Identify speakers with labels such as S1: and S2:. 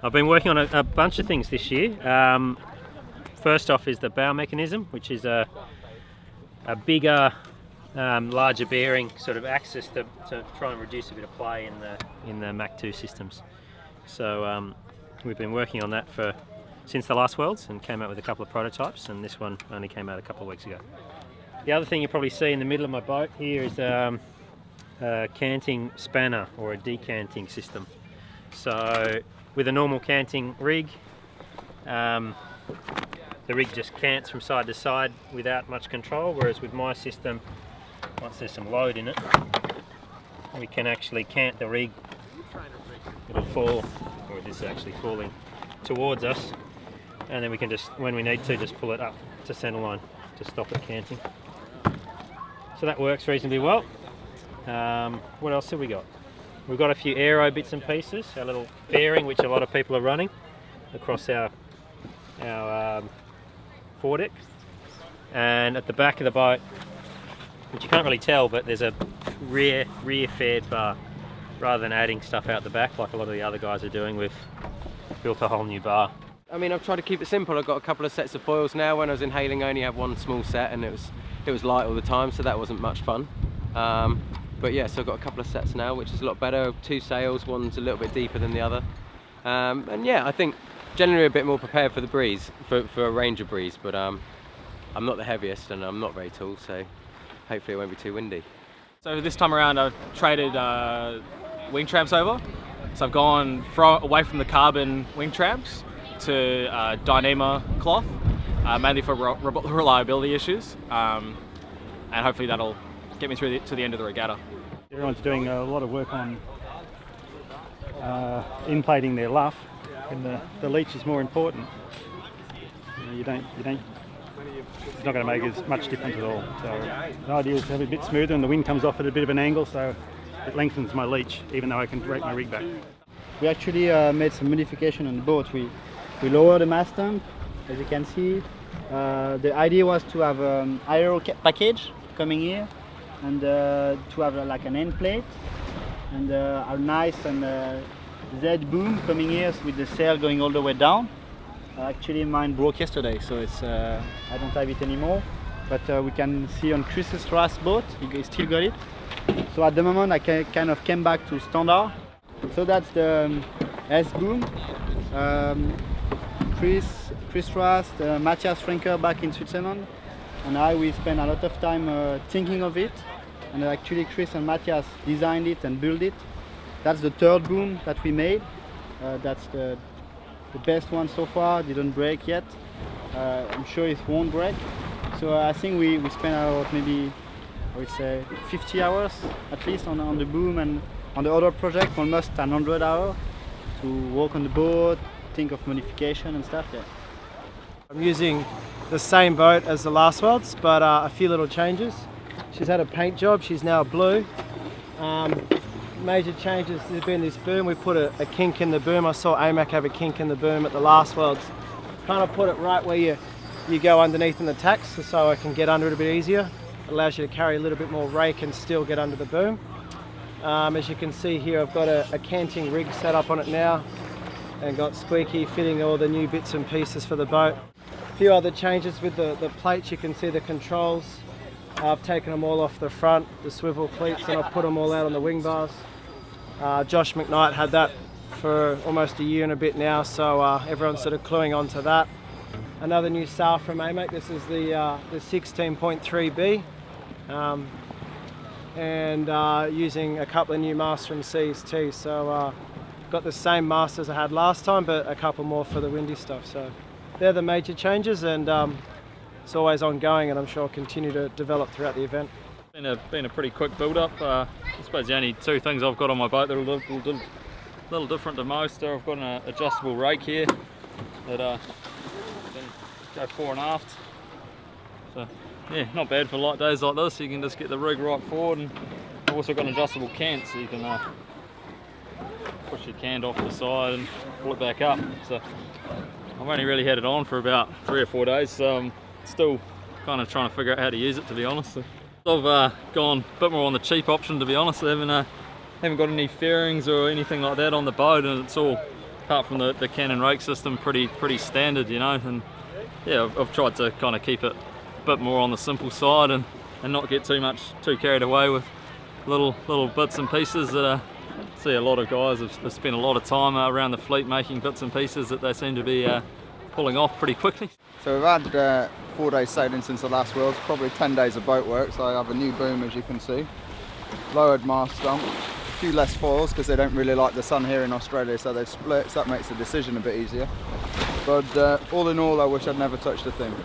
S1: I've been working on a bunch of things this year. First off is the bow mechanism, which is a bigger, larger bearing sort of axis to try and reduce a bit of play in the Mach 2 systems. So we've been working on that since the last Worlds and came out with a couple of prototypes, and this one only came out a couple of weeks ago. The other thing you probably see in the middle of my boat here is a canting spanner or a decanting system. So with a normal canting rig, the rig just cants from side to side without much control, whereas with my system, once there's some load in it, we can actually cant the rig. It'll fall, or this is actually falling towards us, and then we can just, when we need to, just pull it up to centre line to stop it canting. So that works reasonably well. What else have we got? We've got a few aero bits and pieces, our little fairing, which a lot of people are running across our foredeck. And at the back of the boat, which you can't really tell, but there's a rear faired bar. Rather than adding stuff out the back like a lot of the other guys are doing, we've built a whole new bar.
S2: I mean, I've tried to keep it simple. I've got a couple of sets of foils now. When I was in Hailing, I only had one small set, and it was light all the time, so that wasn't much fun. But yeah, so I've got a couple of sets now, which is a lot better. 2 sails, one's a little bit deeper than the other. And yeah, I think generally a bit more prepared for the breeze, for a Ranger breeze, but I'm not the heaviest and I'm not very tall, so hopefully it won't be too windy.
S3: So this time around I've traded wing tramps over. So I've gone away from the carbon wing tramps to Dyneema cloth, mainly for reliability issues, and hopefully that'll get me through to the end of the regatta.
S4: Everyone's doing a lot of work on in-plating their luff, and the leech is more important. You don't, it's not going to make as much difference at all. So the idea is to have it a bit smoother, and the wind comes off at a bit of an angle, so it lengthens my leech, even though I can break my rig back.
S5: We actually made some modification on the boat. We lowered the mast stump, as you can see. The idea was to have an aero package coming here, and to have like an end plate, and a nice and Z boom coming here with the sail going all the way down. Actually mine broke yesterday, so it's I don't have it anymore, but we can see on Chris's last boat, he still got it. So at the moment I kind of came back to standard. So that's the S boom. Chris Rast, Matthias Franker back in Switzerland, and we spent a lot of time thinking of it, and actually Chris and Matthias designed it and built it. That's the 3rd boom that we made. That's the best one so far. Didn't break yet. I'm sure it won't break. So I think we spent about maybe, I would say, 50 hours at least on the boom, and on the other project almost 100 hours to work on the boat, think of modification and stuff. Yeah.
S6: I'm using the same boat as the last Worlds, but a few little changes. She's had a paint job, she's now blue. Major changes, there's been this boom, we put a kink in the boom. I saw AMAC have a kink in the boom at the last Worlds. Kind of put it right where you go underneath in the tacks, so I can get under it a bit easier. It allows you to carry a little bit more rake and still get under the boom. As you can see here, I've got a canting rig set up on it now, and got Squeaky fitting all the new bits and pieces for the boat. A few other changes with the plates. You can see the controls. I've taken them all off the front, the swivel cleats, and I've put them all out on the wing bars. Josh McKnight had that for almost a year and a bit now, so everyone's sort of cluing on to that. Another new sail from AMAC. This is the 16.3B, and using a couple of new masts from Seas too. So got the same mast as I had last time, but a couple more for the windy stuff. So they're the major changes, and it's always ongoing, and I'm sure I'll continue to develop throughout the event.
S7: Been a pretty quick build-up. I suppose the only 2 things I've got on my boat that are a little different to most are I've got an adjustable rake here that go fore and aft. So yeah, not bad for light days like this. You can just get the rig right forward, and I've also got an adjustable cant, so you can push your cant off the side and pull it back up. So I've only really had it on for about 3 or 4 days, so I'm still kind of trying to figure out how to use it, to be honest. So I've gone a bit more on the cheap option, to be honest. I haven't got any fairings or anything like that on the boat, and it's all apart from the Cannon rake system, pretty standard, you know. And yeah, I've tried to kind of keep it a bit more on the simple side and not get too carried away with little bits and pieces that I see a lot of guys have spent a lot of time around the fleet making bits and pieces that they seem to be pulling off pretty quickly.
S8: So we've had 4 days sailing since the last Worlds, probably 10 days of boat work, so I have a new boom as you can see. Lowered mast stump, a few less foils because they don't really like the sun here in Australia, so they've split, so that makes the decision a bit easier. But all in all, I wish I'd never touched a thing.